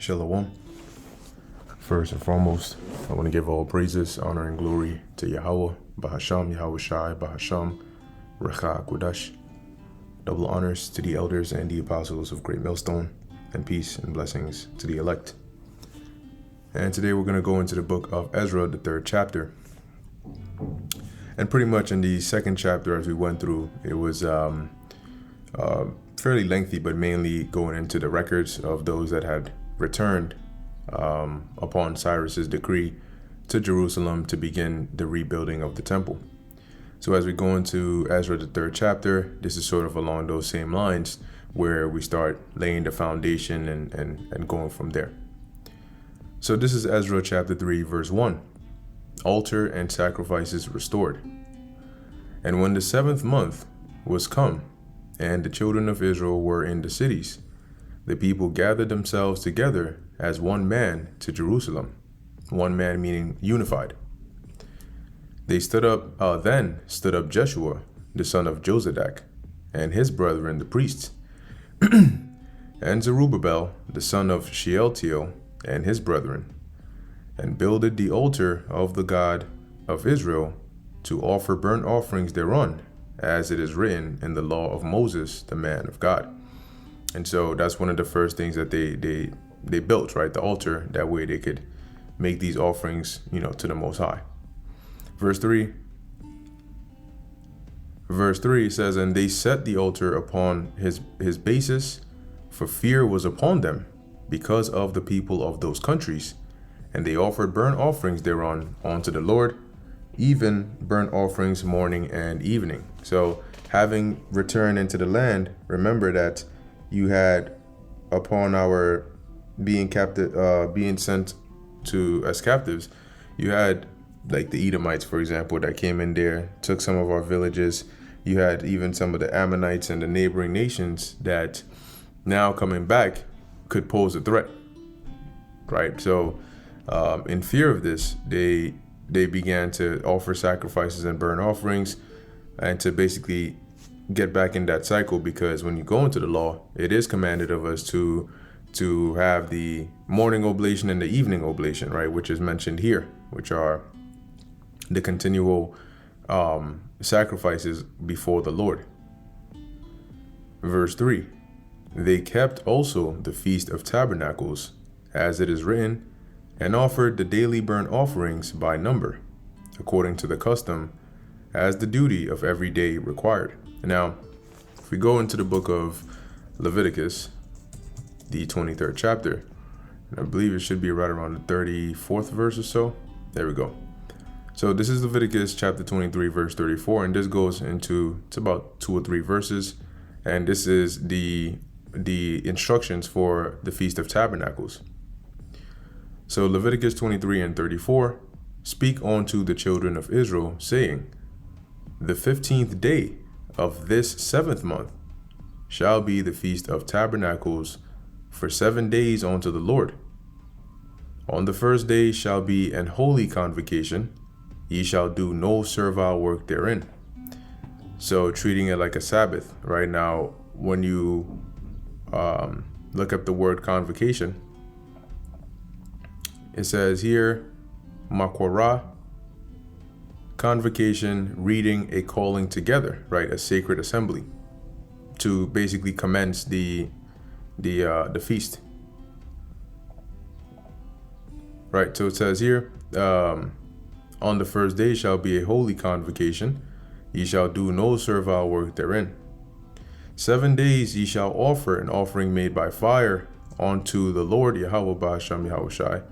Shalom. First and foremost, I want to give all praises, honor, and glory to Yahweh, Bahasham, Yahweh Shai, Bahasham, Recha Kudash. Double honors to the elders and the apostles of Great Millstone, and peace and blessings to the elect. And today we're going to go into the book of Ezra, the 3rd chapter. And pretty much in the 2nd chapter, as we went through, it was fairly lengthy, but mainly going into the records of those that had returned upon Cyrus's decree to Jerusalem to begin the rebuilding of the temple. So as we go into Ezra, the 3rd chapter, this is sort of along those same lines where we start laying the foundation and going from there. So this is Ezra chapter 3, verse 1. Altar and sacrifices restored. And when the 7th month was come, and the children of Israel were in the cities, the people gathered themselves together as one man to Jerusalem. One man meaning unified. They then stood up Jeshua, the son of Jozadak, and his brethren the priests, and Zerubbabel, the son of Shealtiel, and his brethren, and builded the altar of the God of Israel to offer burnt offerings thereon, as it is written in the law of Moses, the man of God. And so that's one of the first things that they built, right? The altar. That way they could make these offerings, to the Most High. Verse 3 says, and they set the altar upon his basis, for fear was upon them because of the people of those countries. And they offered burnt offerings thereon unto the Lord, even burnt offerings morning and evening. So having returned into the land, remember that you had upon our being sent to as captives, you had like the Edomites, for example, that came in there, took some of our villages. You had even some of the Ammonites and the neighboring nations that now coming back could pose a threat, right? So in fear of this, they began to offer sacrifices and burnt offerings and to basically get back in that cycle, because when you go into the law, it is commanded of us to have the morning oblation and the evening oblation, right, which is mentioned here, which are the continual sacrifices before the Lord. Verse 3, they kept also the Feast of Tabernacles, as it is written, and offered the daily burnt offerings by number, according to the custom, as the duty of every day required. Now, if we go into the book of Leviticus, the 23rd chapter, and I believe it should be right around the 34th verse or so. There we go. So this is Leviticus chapter 23, verse 34, and this goes into, it's about 2 or 3 verses, and this is the instructions for the Feast of Tabernacles. So Leviticus 23 and 34, speak unto the children of Israel, saying, the 15th day of this 7th month shall be the Feast of Tabernacles for 7 days unto the Lord. On the first day shall be an holy convocation. Ye shall do no servile work therein. So treating it like a Sabbath. Right now, when you look up the word convocation, it says here, makorah, convocation, reading, a calling together, right? A sacred assembly to basically commence the feast. Right, so it says here, on the first day shall be a holy convocation. Ye shall do no servile work therein. 7 days ye shall offer an offering made by fire unto the Lord Yahweh Bahasham Yahweh Shai.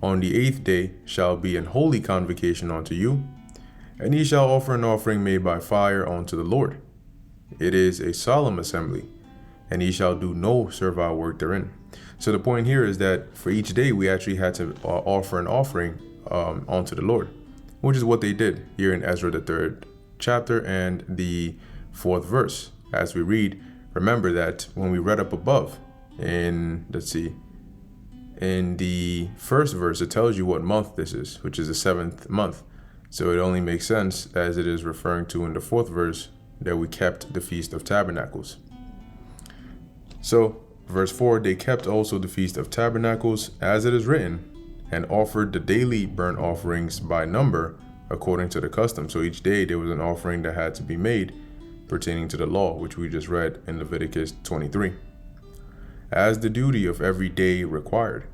On the 8th day shall be an holy convocation unto you, and ye shall offer an offering made by fire unto the Lord. It is a solemn assembly, and ye shall do no servile work therein. So the point here is that for each day we actually had to offer an offering unto the Lord, which is what they did here in Ezra, the 3rd chapter and the 4th verse. As we read, remember that when we read up above in, in the 1st verse, it tells you what month this is, which is the 7th month. So it only makes sense, as it is referring to in the 4th verse, that we kept the Feast of Tabernacles. So Verse 4, they kept also the Feast of Tabernacles, as it is written, and offered the daily burnt offerings by number, according to the custom. So each day there was an offering that had to be made pertaining to the law, which we just read in Leviticus 23, as the duty of every day required.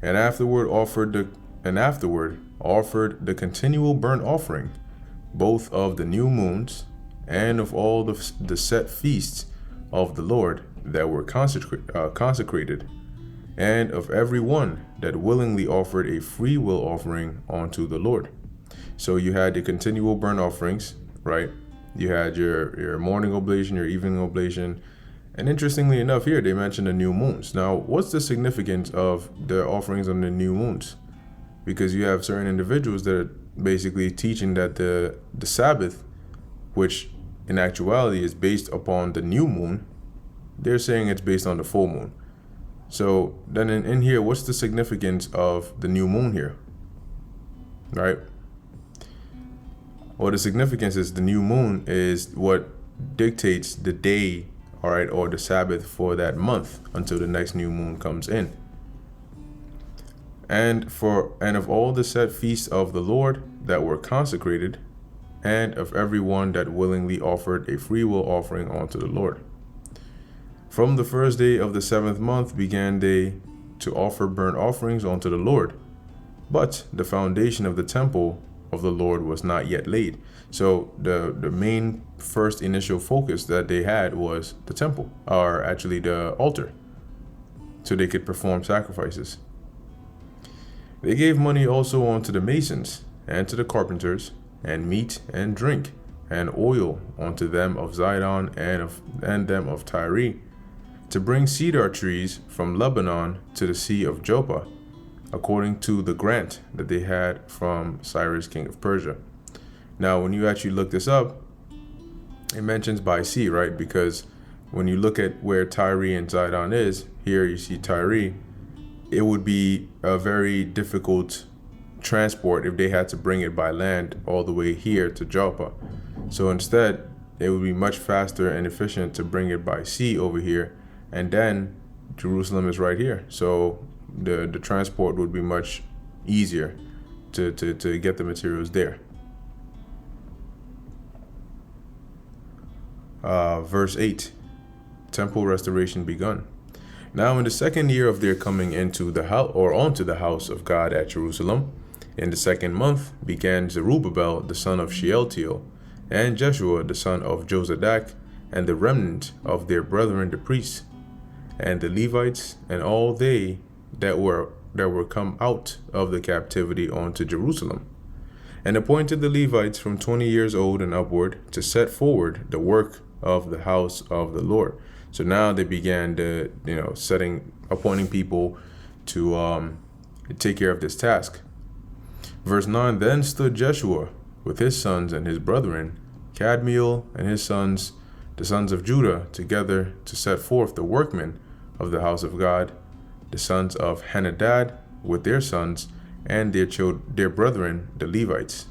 And afterward offered the continual burnt offering, both of the new moons and of all the set feasts of the Lord that were consecrated, and of every one that willingly offered a free will offering unto the Lord. So you had the continual burnt offerings, right? You had your morning oblation, your evening oblation, and interestingly enough, here they mention the new moons. Now, what's the significance of the offerings on the new moons? Because you have certain individuals that are basically teaching that the Sabbath, which in actuality is based upon the new moon, they're saying it's based on the full moon. So then in here, what's the significance of the new moon here? Right? Well, the significance is the new moon is what dictates the day, all right, or the Sabbath for that month until the next new moon comes in. And of all the set feasts of the Lord that were consecrated, and of every one that willingly offered a free will offering unto the Lord. From the first day of the 7th month began they to offer burnt offerings unto the Lord. But the foundation of the temple of the Lord was not yet laid. So the main first initial focus that they had was the temple, or actually the altar, so they could perform sacrifices. They gave money also unto the masons, and to the carpenters, and meat and drink, and oil unto them of Zidon and them of Tyre, to bring cedar trees from Lebanon to the sea of Joppa, according to the grant that they had from Cyrus, king of Persia. Now, when you actually look this up, it mentions by sea, right? Because when you look at where Tyre and Zidon is, here you see Tyre, it would be a very difficult transport if they had to bring it by land all the way here to Joppa. So instead, it would be much faster and efficient to bring it by sea over here, and then Jerusalem is right here. So the transport would be much easier to get the materials there. Verse 8, temple restoration begun. Now in the 2nd year of their coming into the house, or onto the house of God at Jerusalem, in the 2nd month began Zerubbabel the son of Shealtiel, and Jeshua the son of Jozadak, and the remnant of their brethren the priests, and the Levites, and all they that were come out of the captivity unto Jerusalem, and appointed the Levites from 20 years old and upward to set forward the work of the house of the Lord. So now they began to, appointing people to take care of this task. Verse 9, then stood Jeshua with his sons and his brethren, Kadmiel and his sons, the sons of Judah, together to set forth the workmen of the house of God, the sons of Henadad with their sons, and their brethren, the Levites.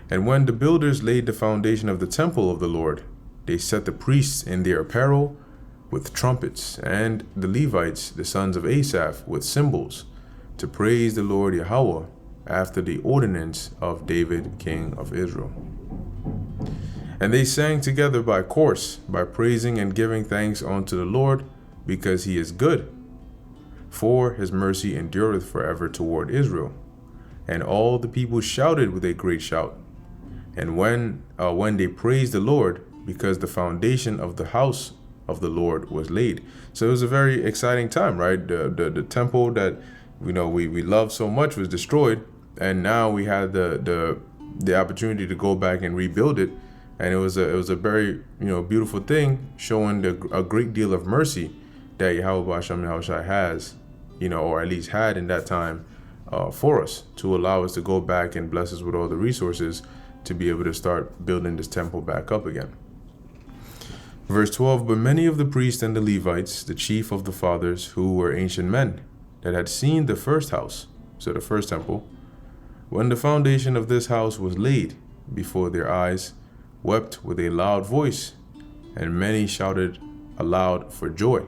And when the builders laid the foundation of the temple of the Lord, they set the priests in their apparel with trumpets, and the Levites, the sons of Asaph, with cymbals, to praise the Lord Yahweh, after the ordinance of David, king of Israel. And they sang together by course, by praising and giving thanks unto the Lord, because he is good, for his mercy endureth forever toward Israel. And all the people shouted with a great shout. And when they praised the Lord, because the foundation of the house of the Lord was laid. So it was a very exciting time, right? The temple that we love so much was destroyed, and now we had the opportunity to go back and rebuild it, and it was a very beautiful thing, showing a great deal of mercy that Yahweh B'Hashem Yahushai has, or at least had in that time, for us, to allow us to go back and bless us with all the resources to be able to start building this temple back up again. Verse 12, but many of the priests and the Levites, the chief of the fathers, who were ancient men, that had seen the first house, so the first temple, when the foundation of this house was laid before their eyes, wept with a loud voice, and many shouted aloud for joy,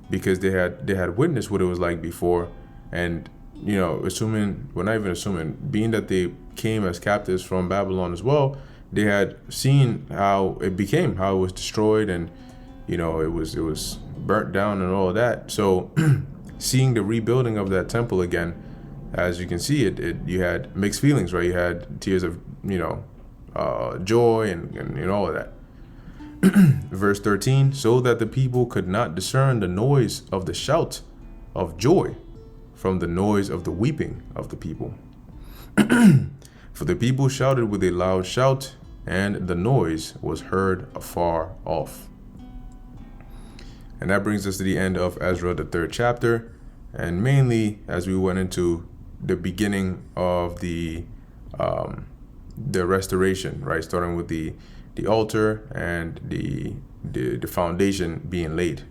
because they had witnessed what it was like before. And being that they came as captives from Babylon as well, they had seen how it was destroyed, and it was burnt down and all of that. So seeing the rebuilding of that temple again, as you can see, you had mixed feelings, right? You had tears of joy and all of that. Verse 13, so that the people could not discern the noise of the shout of joy from the noise of the weeping of the people. For the people shouted with a loud shout, and the noise was heard afar off. And that brings us to the end of Ezra, the 3rd chapter. And mainly, as we went into the beginning of the restoration, right? Starting with the altar and the foundation being laid.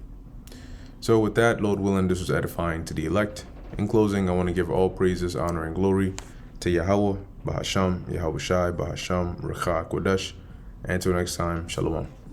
So with that, Lord willing, this was edifying to the elect. In closing, I want to give all praises, honor, and glory to Yahweh, Bahasham, Yahweh Shai, Bahasham, Rekha Kodesh. And until next time, Shalom.